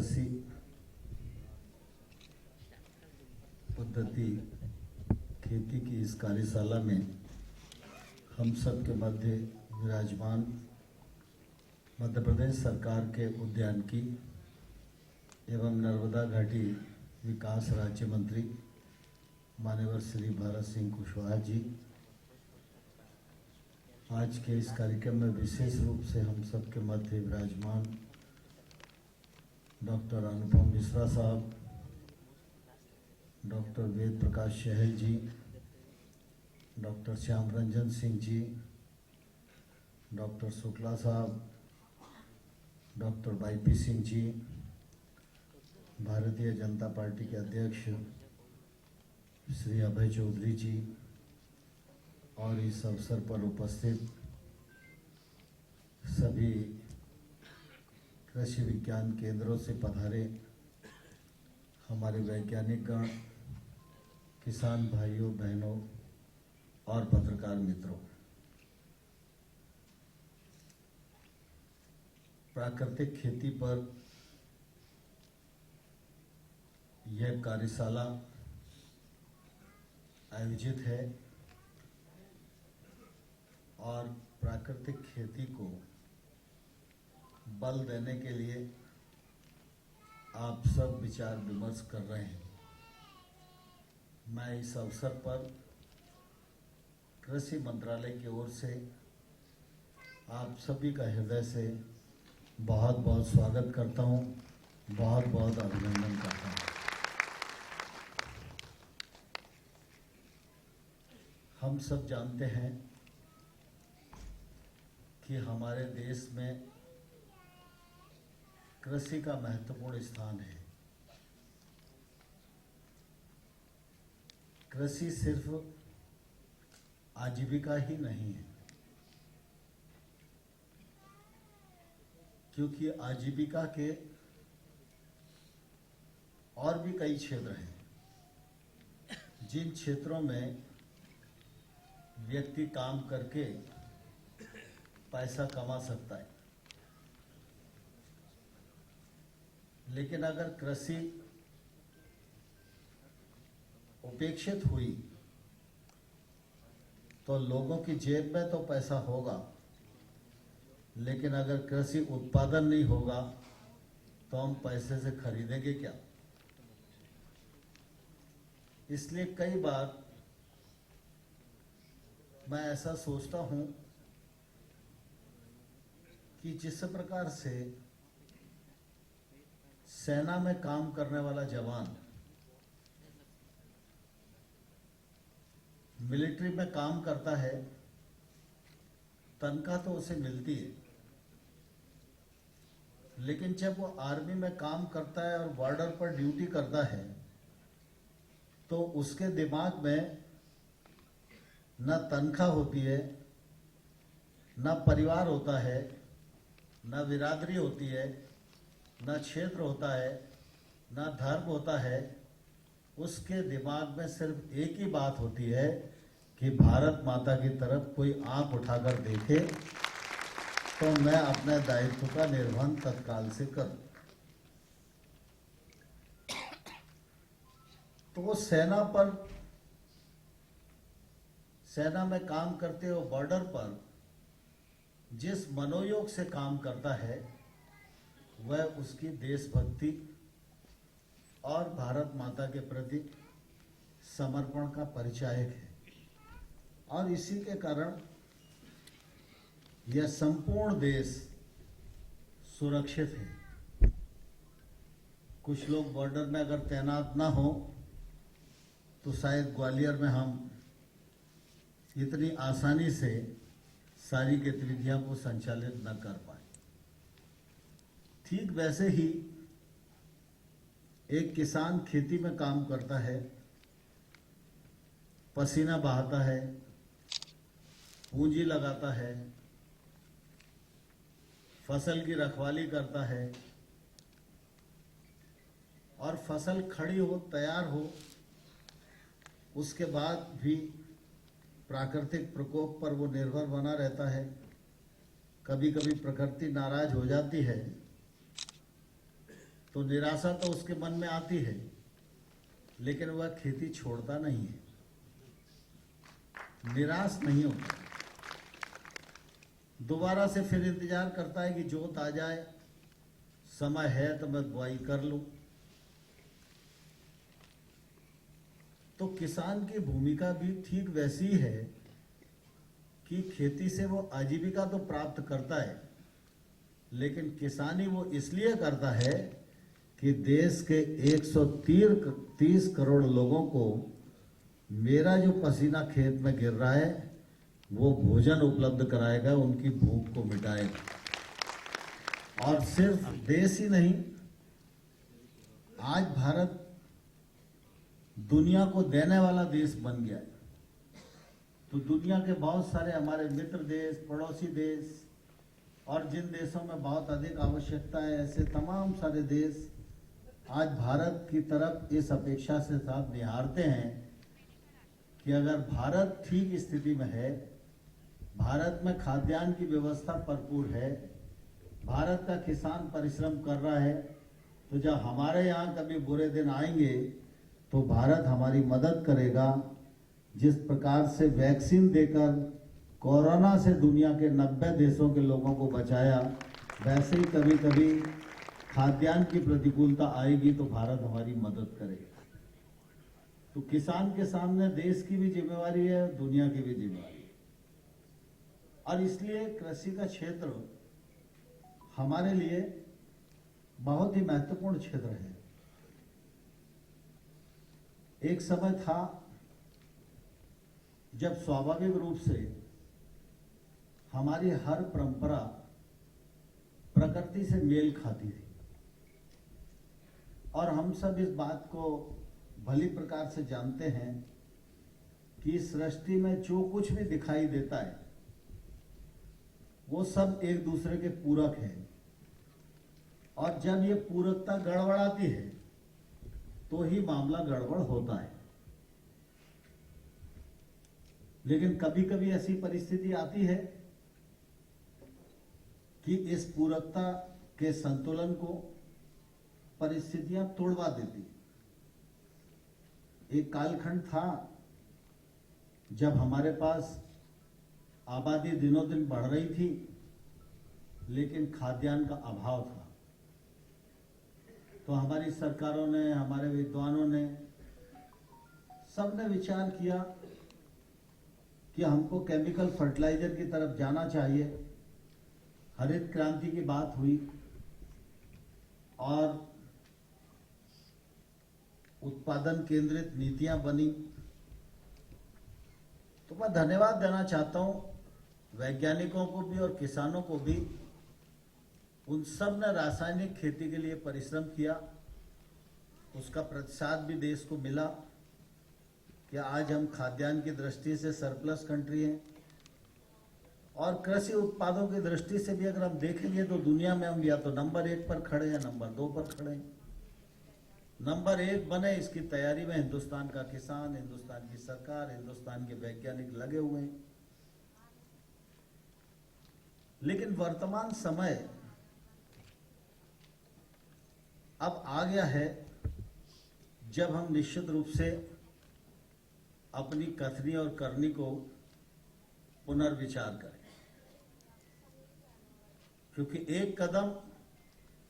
कृषि पद्धति खेती की इस कार्यशाला में हम सब के मध्य विराजमान मध्य प्रदेश सरकार के उद्यानिकी एवं नर्मदा घाटी विकास राज्य मंत्री माननीय श्री भारत सिंह कुशवाहा जी, आज के इस कार्यक्रम में विशेष रूप से हम सब के मध्य विराजमान डॉक्टर अनुपम मिश्रा साहब, डॉक्टर वेद प्रकाश चहल जी, डॉक्टर श्याम रंजन सिंह जी, डॉक्टर शुक्ला साहब, doctor YP Singh ji, Bharatiya Janata party के अध्यक्ष श्री अभय चौधरी जी और इस अवसर पर उपस्थित सभी कृषि विज्ञान केंद्रों से पधारे हमारे वैज्ञानिक गण, किसान भाइयों बहनों और पत्रकार मित्रों, प्राकृतिक खेती पर यह कार्यशाला आयोजित है और प्राकृतिक खेती को बल देने के लिए आप सब विचार विमर्श कर रहे हैं। मैं इस अवसर पर कृषि मंत्रालय की ओर से आप सभी का हृदय से बहुत बहुत स्वागत करता हूं, बहुत बहुत अभिनंदन करता हूं। हम सब जानते हैं कि हमारे देश में कृषि का महत्वपूर्ण स्थान है। कृषि सिर्फ आजीविका ही नहीं है, क्योंकि आजीविका के और भी कई क्षेत्र हैं जिन क्षेत्रों में व्यक्ति काम करके पैसा कमा सकता है। लेकिन अगर कृषि उपेक्षित हुई तो लोगों की जेब में तो पैसा होगा, लेकिन अगर कृषि उत्पादन नहीं होगा तो हम पैसे से खरीदेंगे क्या। इसलिए कई बार मैं ऐसा सोचता हूं कि जिस प्रकार से सेना में काम करने वाला जवान मिलिट्री में काम करता है, तनख्वाह तो उसे मिलती है, लेकिन जब वो आर्मी में काम करता है और बॉर्डर पर ड्यूटी करता है तो उसके दिमाग में न तनख्वाह होती है, न परिवार होता है, न बिरादरी होती है, न क्षेत्र होता है, न धर्म होता है। उसके दिमाग में सिर्फ एक ही बात होती है कि भारत माता की तरफ कोई आंख उठाकर देखे तो मैं अपने दायित्व का निर्वहन तत्काल से करूं। तो वो सेना में काम करते हो बॉर्डर पर जिस मनोयोग से काम करता है वह उसकी देशभक्ति और भारत माता के प्रति समर्पण का परिचायक है। और इसी के कारण यह संपूर्ण देश सुरक्षित है। कुछ लोग बॉर्डर में अगर तैनात ना हो तो शायद ग्वालियर में हम इतनी आसानी से सारी गतिविधियों को संचालित न कर पाए। ठीक वैसे ही एक किसान खेती में काम करता है, पसीना बहाता है, पूंजी लगाता है, फसल की रखवाली करता है और फसल खड़ी हो तैयार हो उसके बाद भी प्राकृतिक प्रकोप पर वो निर्भर बना रहता है। कभी कभी प्रकृति नाराज हो जाती है तो निराशा तो उसके मन में आती है, लेकिन वह खेती छोड़ता नहीं है, निराश नहीं होता, दोबारा से फिर इंतजार करता है कि जोत आ जाए, समय है तो मैं बुआई कर लूं। तो किसान की भूमिका भी ठीक वैसी है कि खेती से वो आजीविका तो प्राप्त करता है, लेकिन किसानी वो इसलिए करता है कि देश के 130 करोड़ लोगों को मेरा जो पसीना खेत में गिर रहा है वो भोजन उपलब्ध कराएगा, उनकी भूख को मिटाएगा। और सिर्फ देश ही नहीं, आज भारत दुनिया को देने वाला देश बन गया है। तो दुनिया के बहुत सारे हमारे मित्र देश, पड़ोसी देश और जिन देशों में बहुत अधिक आवश्यकता है, ऐसे तमाम सारे देश आज भारत की तरफ इस अपेक्षा से साथ निहारते हैं कि अगर भारत ठीक स्थिति में है, भारत में खाद्यान्न की व्यवस्था भरपूर है, भारत का किसान परिश्रम कर रहा है, तो जब हमारे यहाँ कभी बुरे दिन आएंगे तो भारत हमारी मदद करेगा। जिस प्रकार से वैक्सीन देकर कोरोना से दुनिया के 90 देशों के लोगों को बचाया, वैसे ही कभी कभी खाद्यान्न की प्रतिकूलता आएगी तो भारत हमारी मदद करेगा। तो किसान के सामने देश की भी जिम्मेवारी है, दुनिया की भी जिम्मेवारी है, और इसलिए कृषि का क्षेत्र हमारे लिए बहुत ही महत्वपूर्ण क्षेत्र है। एक समय था जब स्वाभाविक रूप से हमारी हर परंपरा प्रकृति से मेल खाती थी, और हम सब इस बात को भली प्रकार से जानते हैं कि सृष्टि में जो कुछ भी दिखाई देता है वो सब एक दूसरे के पूरक है, और जब ये पूरकता गड़बड़ाती है तो ही मामला गड़बड़ होता है। लेकिन कभी कभी ऐसी परिस्थिति आती है कि इस पूरकता के संतुलन को परिस्थितियां तोड़वा देती। एक कालखंड था जब हमारे पास आबादी दिनों दिन बढ़ रही थी, लेकिन खाद्यान्न का अभाव था। तो हमारी सरकारों ने, हमारे विद्वानों ने, सबने विचार किया कि हमको केमिकल फर्टिलाइजर की तरफ जाना चाहिए। हरित क्रांति की बात हुई और उत्पादन केंद्रित नीतियां बनी। तो मैं धन्यवाद देना चाहता हूं वैज्ञानिकों को भी और किसानों को भी। उन सब ने रासायनिक खेती के लिए परिश्रम किया, उसका प्रतिसाद भी देश को मिला कि आज हम खाद्यान्न की दृष्टि से सरप्लस कंट्री हैं, और कृषि उत्पादों की दृष्टि से भी अगर हम देखेंगे तो दुनिया में हम या तो नंबर 1 पर खड़े हैं, नंबर 2 पर खड़े हैं। नंबर 1 बने इसकी तैयारी में हिंदुस्तान का किसान, हिंदुस्तान की सरकार, हिंदुस्तान के वैज्ञानिक लगे हुए हैं। लेकिन वर्तमान समय अब आ गया है जब हम निश्चित रूप से अपनी कथनी और करनी को पुनर्विचार करें, क्योंकि एक कदम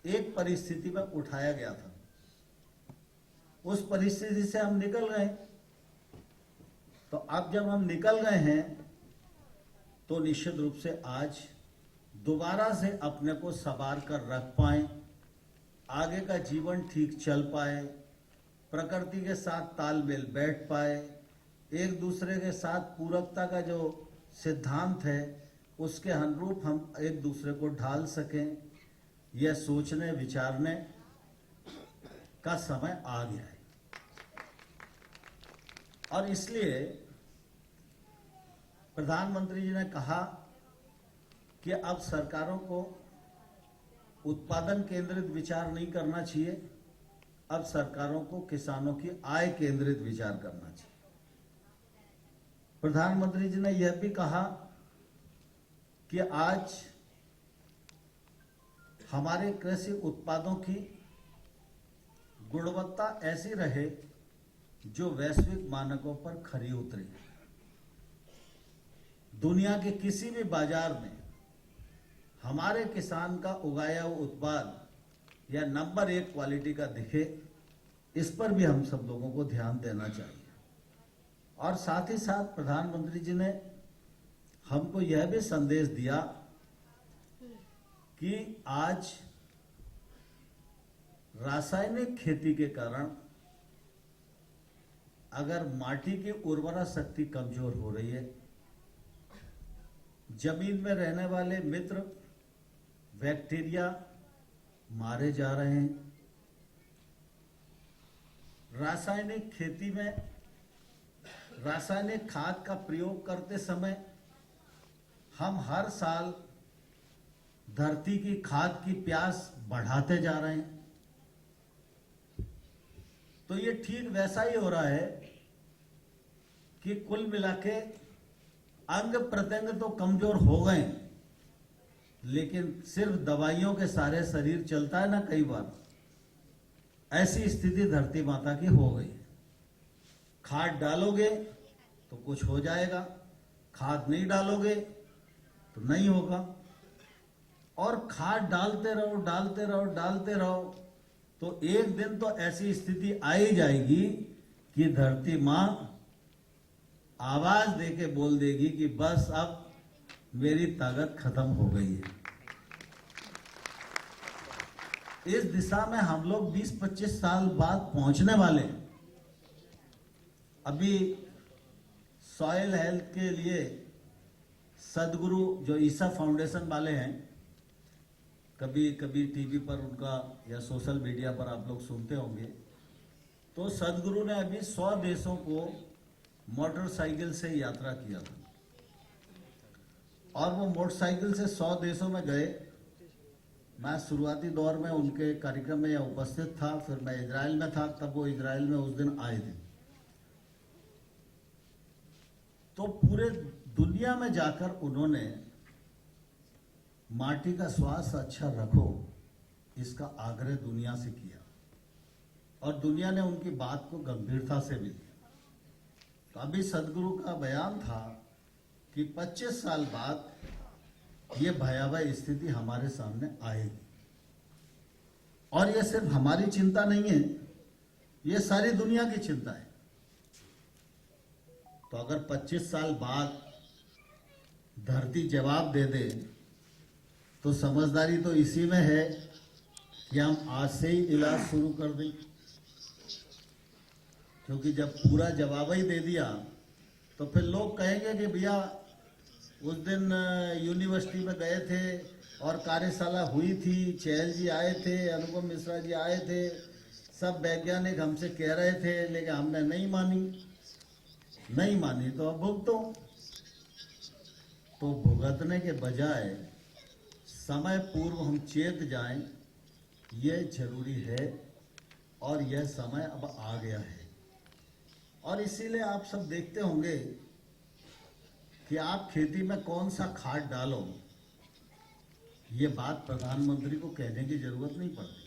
एक परिस्थिति में उठाया गया था, उस परिस्थिति से हम निकल गए। तो अब जब हम निकल गए हैं तो निश्चित रूप से आज दोबारा से अपने को संवार कर रख पाए, आगे का जीवन ठीक चल पाए, प्रकृति के साथ तालमेल बैठ पाए, एक दूसरे के साथ पूरकता का जो सिद्धांत है उसके अनुरूप हम एक दूसरे को ढाल सकें, यह सोचने विचारने का समय आ गया है। और इसलिए प्रधानमंत्री जी ने कहा कि अब सरकारों को उत्पादन केंद्रित विचार नहीं करना चाहिए, अब सरकारों को किसानों की आय केंद्रित विचार करना चाहिए। प्रधानमंत्री जी ने यह भी कहा कि आज हमारे कृषि उत्पादों की गुणवत्ता ऐसी रहे जो वैश्विक मानकों पर खरी उतरे। दुनिया के किसी भी बाजार में हमारे किसान का उगाया हुआ उत्पाद या नंबर 1 क्वालिटी का दिखे, इस पर भी हम सब लोगों को ध्यान देना चाहिए। और साथ ही साथ प्रधानमंत्री जी ने हमको यह भी संदेश दिया कि आज रासायनिक खेती के कारण अगर माटी की उर्वरा शक्ति कमजोर हो रही है, जमीन में रहने वाले मित्र बैक्टीरिया मारे जा रहे हैं। रासायनिक खेती में रासायनिक खाद का प्रयोग करते समय हम हर साल धरती की खाद की प्यास बढ़ाते जा रहे हैं। तो ये ठीक वैसा ही हो रहा है कि कुल मिला के अंग प्रत्यंग तो कमजोर हो गए, लेकिन सिर्फ दवाइयों के सारे शरीर चलता है ना, कई बार ऐसी स्थिति धरती माता की हो गई। खाद डालोगे तो कुछ हो जाएगा, खाद नहीं डालोगे तो नहीं होगा। और खाद डालते रहो डालते रहो डालते रहो तो एक दिन तो ऐसी स्थिति आ ही जाएगी कि धरती मां आवाज देके बोल देगी कि बस अब मेरी ताकत खत्म हो गई है। इस दिशा में हम लोग 20-25 साल बाद पहुंचने वाले हैं। अभी सॉइल हेल्थ के लिए सदगुरु जो ईसा फाउंडेशन वाले हैं, कभी कभी टीवी पर उनका या सोशल मीडिया पर आप लोग सुनते होंगे, तो सदगुरु ने अभी 100 देशों को मोटरसाइकिल से यात्रा किया था। और वो मोटरसाइकिल से 100 देशों में गए। मैं शुरुआती दौर में उनके कार्यक्रम में उपस्थित था, फिर मैं इजराइल में था, तब वो इजराइल में उस दिन आए थे। तो पूरे दुनिया में जाकर उन्होंने माटी का स्वास्थ्य अच्छा रखो, इसका आग्रह दुनिया से किया और दुनिया ने उनकी बात को गंभीरता से भी लिया। तो अभी सदगुरु का बयान था कि 25 साल बाद ये भयावह स्थिति हमारे सामने आएगी। और ये सिर्फ हमारी चिंता नहीं है, ये सारी दुनिया की चिंता है। तो अगर 25 साल बाद धरती जवाब दे दे तो समझदारी तो इसी में है कि हम आज से ही इलाज शुरू कर दें, क्योंकि जब पूरा जवाब ही दे दिया तो फिर लोग कहेंगे कि भैया उस दिन यूनिवर्सिटी में गए थे और कार्यशाला हुई थी, चहल जी आए थे, अनुपम मिश्रा जी आए थे, सब वैज्ञानिक हमसे कह रहे थे, लेकिन हमने नहीं मानी तो अब भुगतो। तो भुगतने के बजाय समय पूर्व हम चेत जाएं, ये जरूरी है और यह समय अब आ गया है। और इसीलिए आप सब देखते होंगे कि आप खेती में कौन सा खाद डालो, ये बात प्रधानमंत्री को कहने की जरूरत नहीं पड़ती।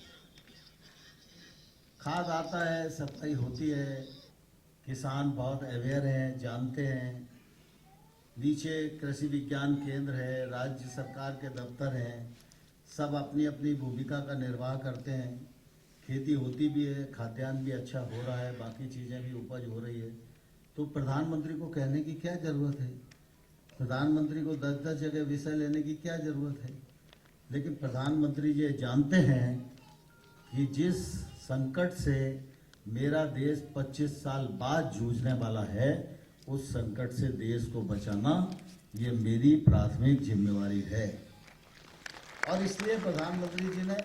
खाद आता है, सप्लाई होती है, किसान बहुत अवेयर हैं, जानते हैं। नीचे कृषि विज्ञान केंद्र है, राज्य सरकार के दफ्तर हैं, सब अपनी अपनी भूमिका का निर्वाह करते हैं। खेती होती भी है, खाद्यान्न भी अच्छा हो रहा है, बाकी चीज़ें भी उपज हो रही है। तो प्रधानमंत्री को कहने की क्या ज़रूरत है, प्रधानमंत्री को 10-10 जगह विषय लेने की क्या ज़रूरत है। लेकिन प्रधानमंत्री ये जानते हैं कि जिस संकट से मेरा देश 25 साल बाद जूझने वाला है, उस संकट से देश को बचाना ये मेरी प्राथमिक जिम्मेवारी है। और इसलिए प्रधानमंत्री जी ने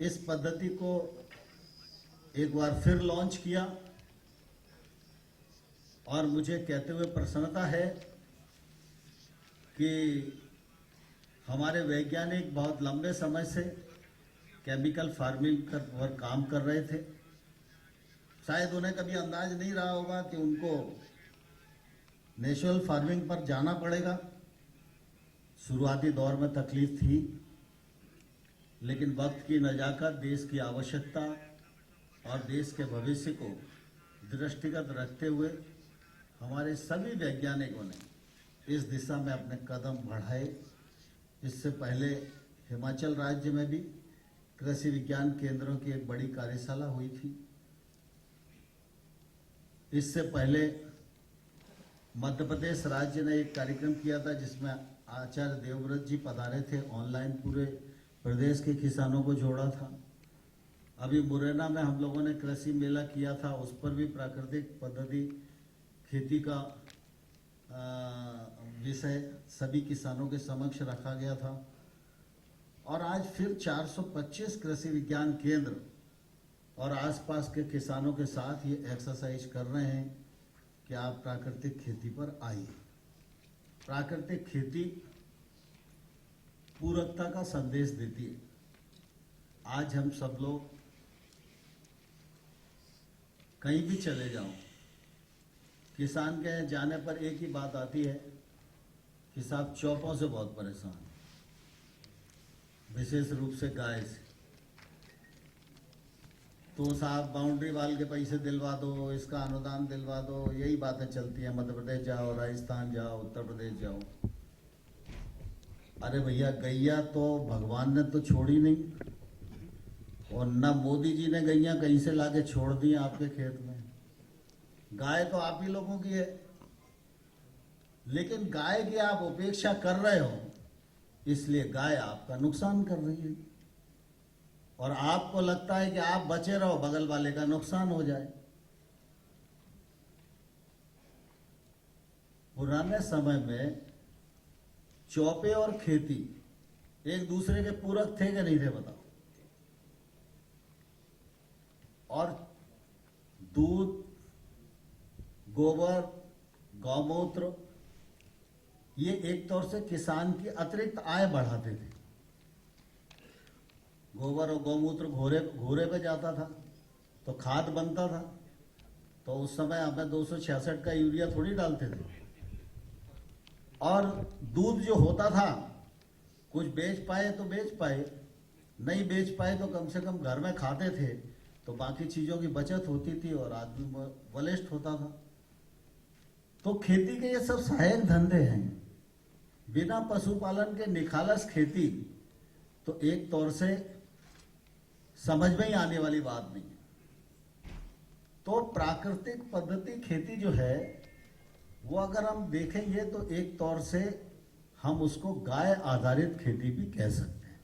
इस पद्धति को एक बार फिर लॉन्च किया और मुझे कहते हुए प्रसन्नता है कि हमारे वैज्ञानिक बहुत लंबे समय से केमिकल फार्मिंग पर काम कर रहे थे। शायद उन्हें कभी अंदाज नहीं रहा होगा कि उनको नेचुरल फार्मिंग पर जाना पड़ेगा। शुरुआती दौर में तकलीफ थी, लेकिन वक्त की नजाकत, देश की आवश्यकता और देश के भविष्य को दृष्टिगत रखते हुए हमारे सभी वैज्ञानिकों ने इस दिशा में अपने कदम बढ़ाए। इससे पहले हिमाचल राज्य में भी कृषि विज्ञान केंद्रों की एक बड़ी कार्यशाला हुई थी। इससे पहले मध्य प्रदेश राज्य ने एक कार्यक्रम किया था जिसमें आचार्य देवव्रत जी पधारे थे। ऑनलाइन पूरे प्रदेश के किसानों को जोड़ा था। अभी मुरैना में हम लोगों ने कृषि मेला किया था, उस पर भी प्राकृतिक पद्धति खेती का विषय सभी किसानों के समक्ष रखा गया था। और आज फिर 425 कृषि विज्ञान केंद्र और आसपास के किसानों के साथ ये एक्सरसाइज कर रहे हैं कि आप प्राकृतिक खेती पर आइए। प्राकृतिक खेती पूरकता का संदेश देती है। आज हम सब लोग कहीं भी चले जाओ, किसान के जाने पर एक ही बात आती है कि साहब चौपों से बहुत परेशान हैं, विशेष रूप से गाय से। तो साहब बाउंड्री वाल के पैसे दिलवा दो, इसका अनुदान दिलवा दो, यही बातें चलती हैं। मध्य प्रदेश जाओ, राजस्थान जाओ, उत्तर प्रदेश जाओ। अरे भैया, गैया तो भगवान ने तो छोड़ी नहीं, और न मोदी जी ने गैया कहीं से लाके छोड़ दी आपके खेत में। गाय तो आप ही लोगों की है, लेकिन गाय की आप उपेक्षा कर रहे हो, इसलिए गाय आपका नुकसान कर रही है। और आपको लगता है कि आप बचे रहो, बगल वाले का नुकसान हो जाए। पुराने समय में चौपे और खेती एक दूसरे के पूरक थे कि नहीं थे, बताओ? और दूध, गोबर, गौमूत्र ये एक तौर से किसान की अतिरिक्त आय बढ़ाते थे। गोबर और गौमूत्र घोरे पे जाता था तो खाद बनता था। तो उस समय हमें 266 का यूरिया थोड़ी डालते थे। और दूध जो होता था, कुछ बेच पाए तो बेच पाए, नहीं बेच पाए तो कम से कम घर में खाते थे, तो बाकी चीजों की बचत होती थी और आदमी बलिष्ठ होता था। तो खेती के ये सब सहायक धंधे हैं। बिना पशुपालन के निखालस खेती तो एक तौर से समझ में ही आने वाली बात नहीं है। तो प्राकृतिक पद्धति खेती जो है वो अगर हम देखेंगे तो एक तौर से हम उसको गाय आधारित खेती भी कह सकते हैं।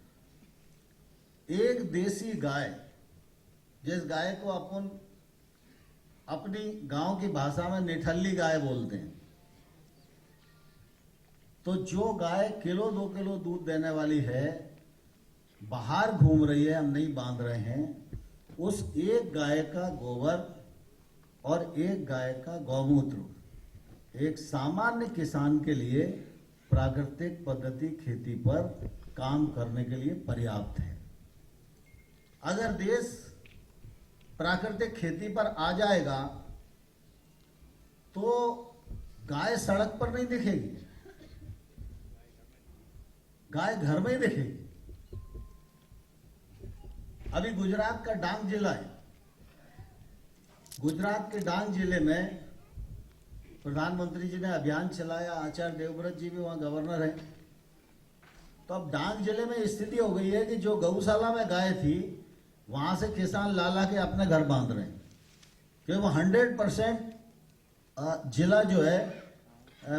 एक देसी गाय, जिस गाय को अपन अपनी गांव की भाषा में निठल्ली गाय बोलते हैं, तो जो गाय किलो 2 किलो दूध देने वाली है, बाहर घूम रही है, हम नहीं बांध रहे हैं, उस एक गाय का गोबर और एक गाय का गौमूत्र एक सामान्य किसान के लिए प्राकृतिक पद्धति खेती पर काम करने के लिए पर्याप्त है। अगर देश प्राकृतिक खेती पर आ जाएगा तो गाय सड़क पर नहीं दिखेगी, गाय घर में ही दिखेगी। अभी गुजरात का डांग जिला है, गुजरात के डांग जिले में प्रधानमंत्री जी ने अभियान चलाया, आचार्य देवव्रत जी भी वहां गवर्नर हैं। तो अब डांग जिले में स्थिति हो गई है कि जो गौशाला में गाय थी वहां से किसान ला के अपने घर बांध रहे हैं, क्योंकि वो 100% जिला जो है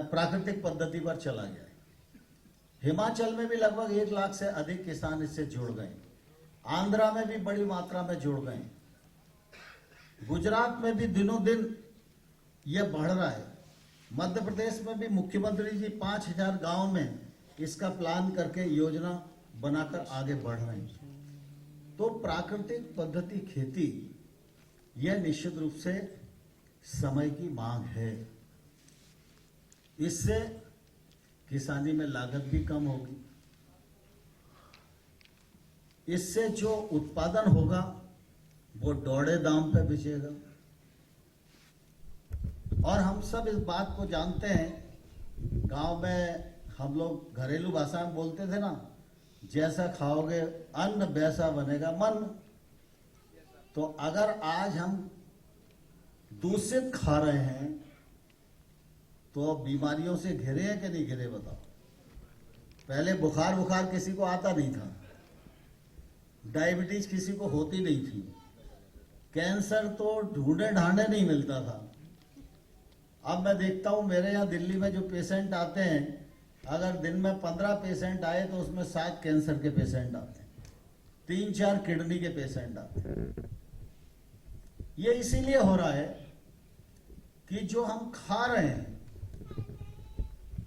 प्राकृतिक पद्धति पर चला गया है। हिमाचल में भी लगभग 1 लाख से अधिक किसान इससे जुड़ गए, आंध्रा में भी बड़ी मात्रा में जुड़ गए, गुजरात में भी दिनों दिन यह बढ़ रहा है। मध्य प्रदेश में भी मुख्यमंत्री जी 5000 गांव में इसका प्लान करके योजना बनाकर आगे बढ़ रहे हैं। तो प्राकृतिक पद्धति खेती यह निश्चित रूप से समय की मांग है। इससे किसानी में लागत भी कम होगी, इससे जो उत्पादन होगा वो दौड़े दाम पे बेचेगा। और हम सब इस बात को जानते हैं, गांव में हम लोग घरेलू भाषा में बोलते थे ना जैसा खाओगे अन्न वैसा बनेगा मन। तो अगर आज हम दूषित खा रहे हैं तो बीमारियों से घिरे हैं कि नहीं घिरे बताओ। पहले बुखार किसी को आता नहीं था, डायबिटीज किसी को होती नहीं थी, कैंसर तो ढूंढे ढांढे नहीं मिलता था। अब मैं देखता हूं मेरे यहाँ दिल्ली में जो पेशेंट आते हैं, अगर दिन में 15 पेशेंट आए तो उसमें 7 कैंसर के पेशेंट आते हैं, 3-4 किडनी के पेशेंट आते हैं। ये इसीलिए हो रहा है कि जो हम खा रहे हैं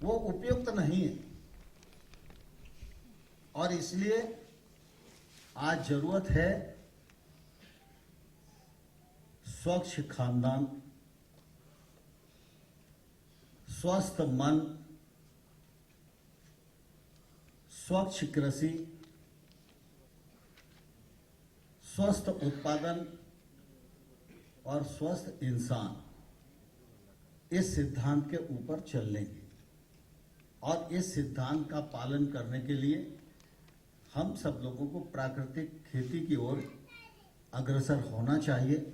वो उपयुक्त नहीं है, और इसलिए आज जरूरत है स्वच्छ खानदान, स्वस्थ मन, स्वच्छ कृषि, स्वस्थ उत्पादन और स्वस्थ इंसान, इस सिद्धांत के ऊपर चलने की। और इस सिद्धांत का पालन करने के लिए हम सब लोगों को प्राकृतिक खेती की ओर अग्रसर होना चाहिए।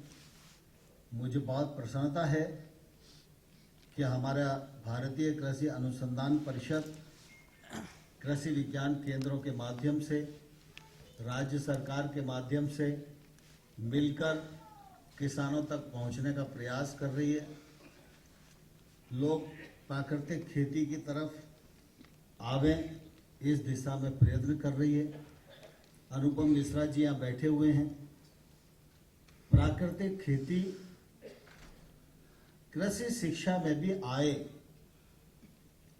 मुझे बहुत प्रसन्नता है कि हमारा भारतीय कृषि अनुसंधान परिषद कृषि विज्ञान केंद्रों के माध्यम से, राज्य सरकार के माध्यम से मिलकर किसानों तक पहुंचने का प्रयास कर रही है। लोग प्राकृतिक खेती की तरफ आवें, इस दिशा में प्रयत्न कर रही है। अनुपम मिश्रा जी यहाँ बैठे हुए हैं। प्राकृतिक खेती कृषि शिक्षा में भी आए,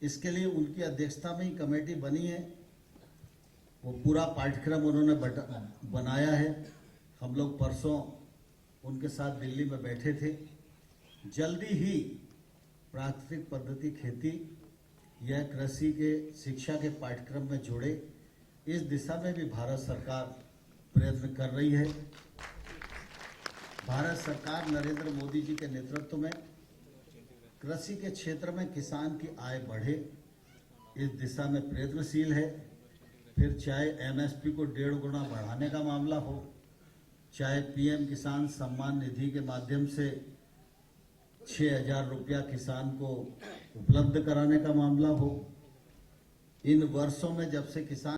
इसके लिए उनकी अध्यक्षता में ही कमेटी बनी है। वो पूरा पाठ्यक्रम उन्होंने बनाया है। हम लोग परसों उनके साथ दिल्ली में बैठे थे। जल्दी ही प्राकृतिक पद्धति खेती यह कृषि के शिक्षा के पाठ्यक्रम में जोड़े, इस दिशा में भी भारत सरकार प्रयत्न कर रही है। भारत सरकार नरेंद्र मोदी जी के नेतृत्व में कृषि के क्षेत्र में किसान की आय बढ़े, इस दिशा में प्रयत्नशील है। फिर चाहे एमएसपी को 1.5 गुना बढ़ाने का मामला हो, चाहे पीएम किसान सम्मान निधि के माध्यम से 6,000 रुपया किसान को उपलब्ध कराने का मामला हो। इन वर्षों में जब से किसान